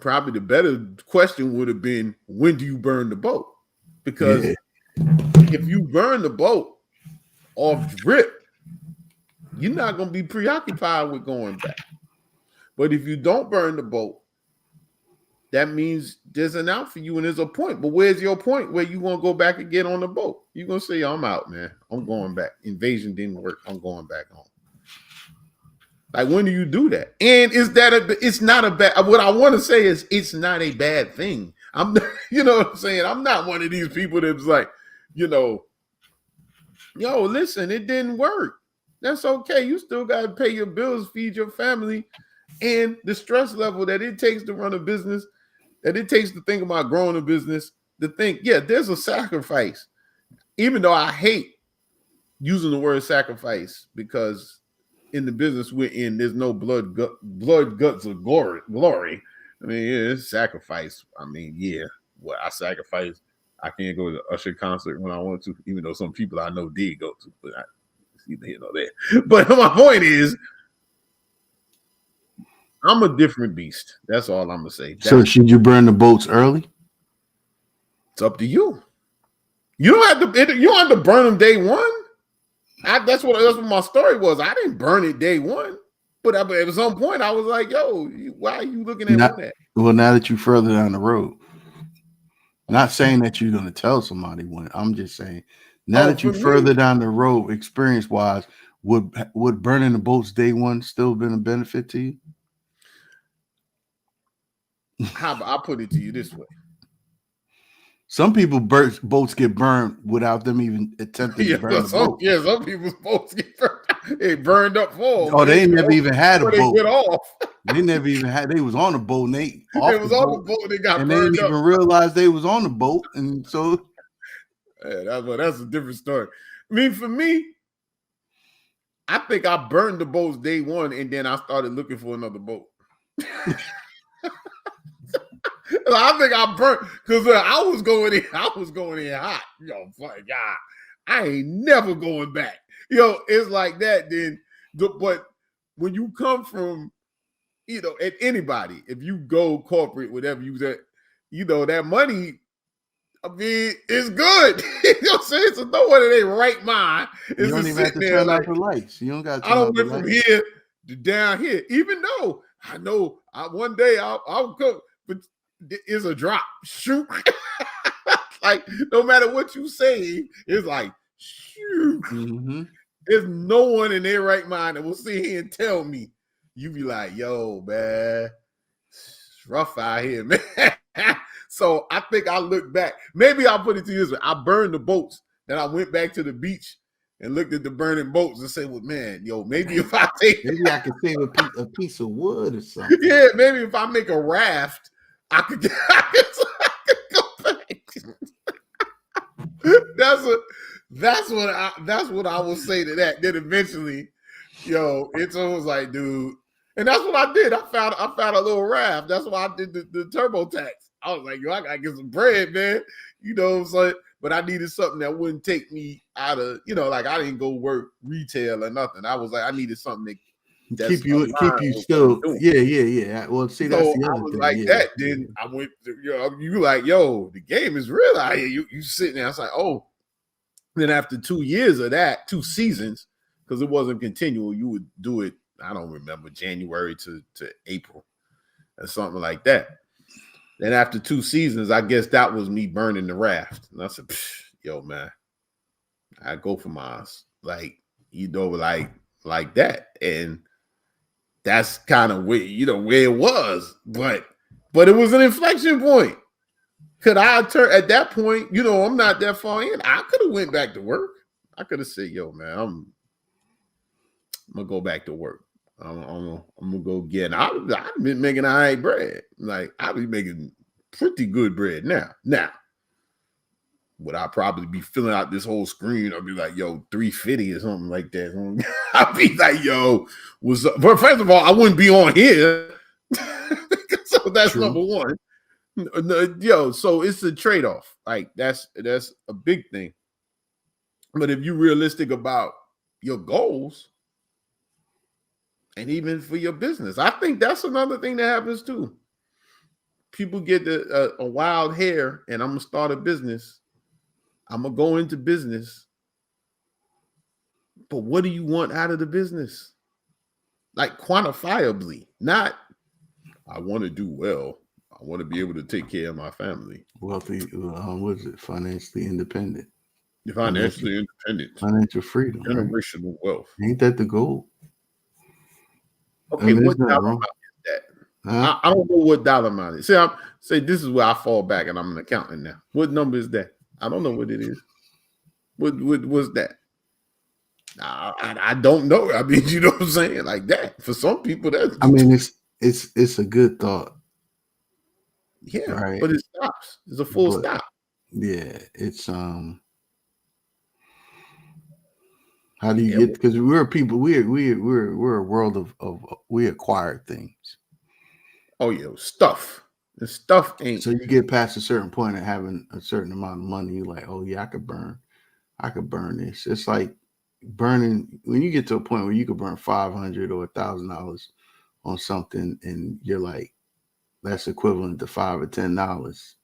probably the better question would have been, when do you burn the boat? Because if you burn the boat off rip, you're not going to be preoccupied with going back. But if you don't burn the boat, that means there's an out for you and there's a point. But where's your point where you want to go back and get on the boat? You're going to say, I'm out, man. I'm going back. Invasion didn't work. I'm going back home. Like, when do you do that? And it's not a bad, what I want to say is it's not a bad thing. You know what I'm saying? I'm not one of these people that's like, yo, listen, it didn't work. That's okay. You still got to pay your bills, feed your family, and the stress level that it takes to run a business, that it takes to think about growing a business, to think, there's a sacrifice. Even though I hate using the word sacrifice, because in the business we're in, there's no blood, guts, or glory. I mean, it's sacrifice. I mean, I sacrifice. I can't go to the Usher concert when I want to, even though some people I know did go to, but it's either here nor there. But my point is, I'm a different beast. That's all I'm gonna say. So should you burn the boats early? It's up to you. You don't have to burn them day one. That's what my story was. I didn't burn it day one, but at some point I was like, "Yo, why are you looking at that?" Well, now that you're further down the road, not saying that you're gonna tell somebody when. I'm just saying now that you're further down the road, experience wise, would burning the boats day one still been a benefit to you? I'll put it to you this way. Some people boats get burned without them even attempting to burn the boat. Yeah, some people's boats get burned. They burned up full. Oh, they never even had a boat. They went off. They never even had. They was on the boat. And they was on the boat. They got and burned up. They didn't even realize they was on the boat. And so, that's a different story. I mean, for me, I think I burned the boats day one, and then I started looking for another boat. I think I burnt because I was going in hot. I ain't never going back. It's like that. Then, but when you come from, at anybody, if you go corporate, whatever you that, that money, I mean, it's good. You know what I'm saying? So no one in their right mind is you don't even have to turn out the lights. You don't got to. I don't went from here to down here, even though I know one day I'll come, but it's a drop. Shoot. Like, no matter what you say, it's like, shoot. Mm-hmm. There's no one in their right mind that will sit here and tell me. You be like, yo, man, it's rough out here, man. So I think I look back. Maybe I'll put it to you this way. I burned the boats. Then I went back to the beach and looked at the burning boats and said, well, man, maybe if I take... Maybe I could save a piece of wood or something. Yeah, maybe if I make a raft, I could go back. That's what I will say to that. Then eventually, it's almost like, dude, and that's what I did. I found a little raft. That's why I did the TurboTax. I was like, I gotta get some bread, man. So, but I needed something that wouldn't take me out of, like I didn't go work retail or nothing. I was like, I needed something that keep you still. Yeah. Well, see, that's the other thing. Like that. Then I went to, you like, yo, the game is real out here. You sitting there. I was like, oh. Then after 2 years of that, 2 seasons, because it wasn't continual, you would do it, I don't remember, January to April or something like that. Then after 2 seasons, I guess that was me burning the raft. And I said, yo, man, I go for mine. Like, like that. And that's kind of where, where it was. But it was an inflection point. Could I turn at that point? I'm not that far in. I could have went back to work. I could have said, "Yo, man, I'm gonna go back to work. I'm gonna go get." I've been making all right bread. Like I'll be making pretty good bread now. Now, would I probably be filling out this whole screen? I'll be like, "Yo, 350 or something like that." I'll be like, "Yo, what's up?" But first of all, I wouldn't be on here. So that's true. Number one. So it's a trade-off. Like that's a big thing. But if you're realistic about your goals, and even for your business, I think that's another thing that happens too. people get a wild hair and I'm gonna start a business. I'm gonna go into business. But what do you want out of the business? Like quantifiably, not I want to do well. I want to be able to take care of my family. Wealthy, what is it? Financially independent. Financially independent. Financial freedom. Generational wealth. Ain't that the goal? Okay, what dollar amount is that? Huh? I don't know what dollar amount is. See, this is where I fall back, and I'm an accountant now. What number is that? I don't know what it is. What's that? I don't know. I mean, you know what I'm saying? Like that. For some people, that's. I mean, it's a good thought. Yeah, right? But it stops. It's a full stop. Yeah, it's How do you get? Because we're people. We're a world of we acquire things. Oh yeah, stuff. The stuff ain't. So you get past a certain point of having a certain amount of money. You're like, oh yeah, I could burn this. It's like burning when you get to a point where you could burn $500 or $1,000 on something, and you're like, that's equivalent to $5 or $10.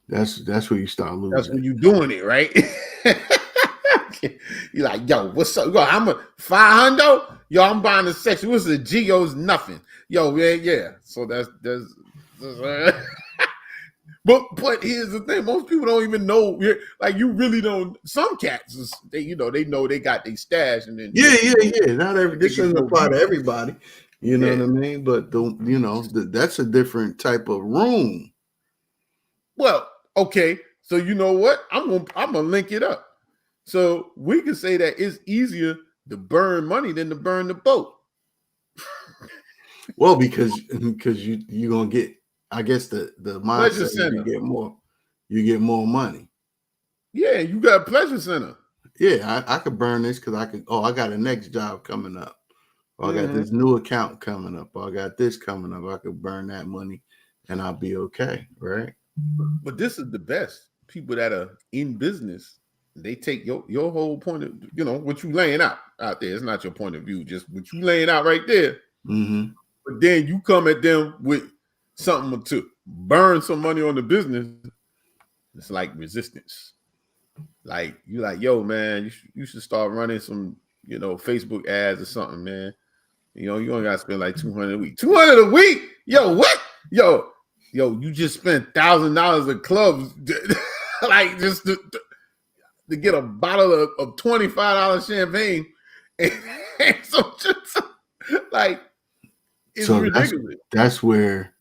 That's where you start losing. That's when you're doing it, right? You're like, yo, what's up? Yo, I'm a 500. Yo, I'm buying a section. What's the Geo's nothing. Yo, yeah. So that's but here's the thing: most people don't even know. Like, you really don't. Some cats, they know they got their stash, and then yeah. Not this doesn't apply to everybody. You know what I mean? But that's a different type of room. Well, okay. So you know what? I'm gonna link it up. So we can say that it's easier to burn money than to burn the boat. Well, because you're gonna get, I guess the mindset is you get more money. Yeah, you got a pleasure center. Yeah, I could burn this because I got a next job coming up. Or I got this new account coming up. Or I got this coming up. I could burn that money and I'll be okay, right? But this is the best. People that are in business, they take your whole point of, what you laying out there. It's not your point of view, just what you laying out right there. Mm-hmm. But then you come at them with something to burn some money on the business. It's like resistance. Like, you're like, yo, man, you should start running some, Facebook ads or something, man. You only got to spend like $200 a week. $200 a week? Yo, what? Yo, you just spent $1,000 at clubs, like just to get a bottle of $25 champagne, and so just like it's ridiculous. That's where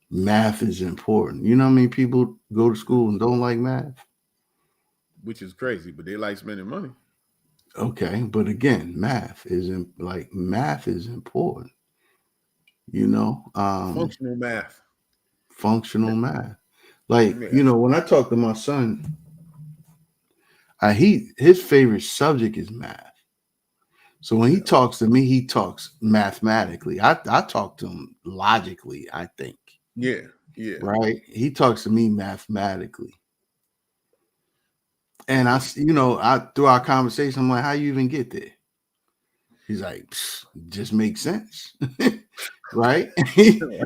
math is important. You know how many people go to school and don't like math? Which is crazy, but they like spending money. Okay, but again, math is important. Functional math. Functional math. Like, when I talk to my son, his favorite subject is math. So when he talks to me, he talks mathematically. I talk to him logically, I think. Yeah. Right? He talks to me mathematically. And through our conversation, I'm like, how you even get there? He's like, just makes sense. Right? You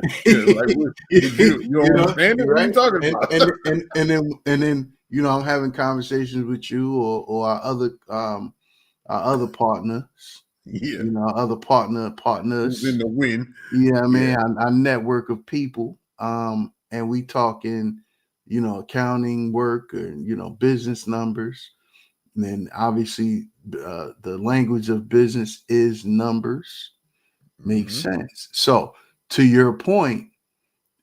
understand what I'm talking about. And then I'm having conversations with you or our other partners. Yeah. Other partners. Who's in the win. Yeah, I mean, our network of people. And we talking, accounting work and business numbers. And then obviously the language of business is numbers. Makes sense. So to your point,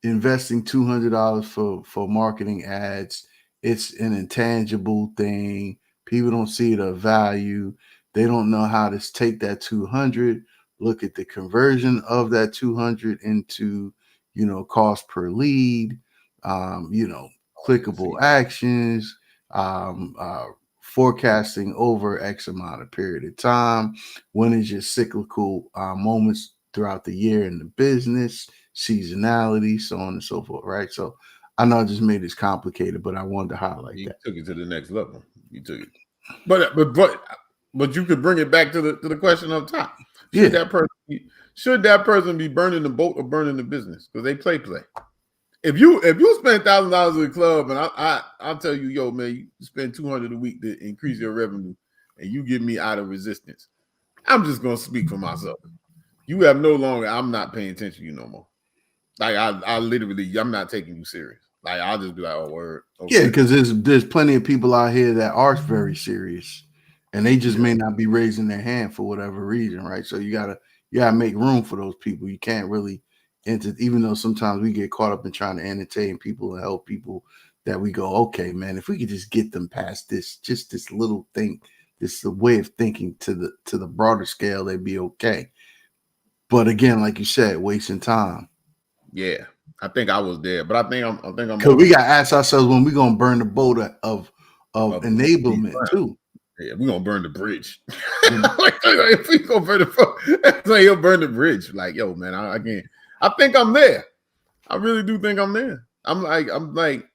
investing $200 for marketing ads, it's an intangible thing. People don't see the value. They don't know how to take that 200, look at the conversion of that 200 into, cost per lead, clickable actions, forecasting over X amount of period of time. When is your cyclical moments throughout the year in the business, seasonality, so on and so forth, right? So I know I just made this complicated, but I wanted to highlight that. You took it to the next level. You took it. But you could bring it back to the question up top. should that person be burning the boat or burning the business? Because they play. If you spend $1,000 at the club and I'll tell you, yo, man, you spend $200 a week to increase your revenue, and you get me out of resistance, I'm just gonna speak for myself. You have no longer. I'm not paying attention to you no more. Like I literally, I'm not taking you serious. Like I'll just be like, oh, word. Okay. Yeah, because there's plenty of people out here that are very serious, and they just may not be raising their hand for whatever reason, right? So you gotta make room for those people. You can't really even though sometimes we get caught up in trying to entertain people and help people, that we go, okay, man, if we could just get them past this, just this little thing, this way of thinking to the broader scale, they'd be okay. But again, like you said, wasting time. Yeah, I think I was there, but I think I'm because we got to ask ourselves when we're gonna burn the boat of enablement too. Yeah, we're gonna burn the bridge. If we gonna burn the boat, he'll burn the bridge. Like, yo, man, I can't. I think I'm there. I really do think I'm there. I'm like,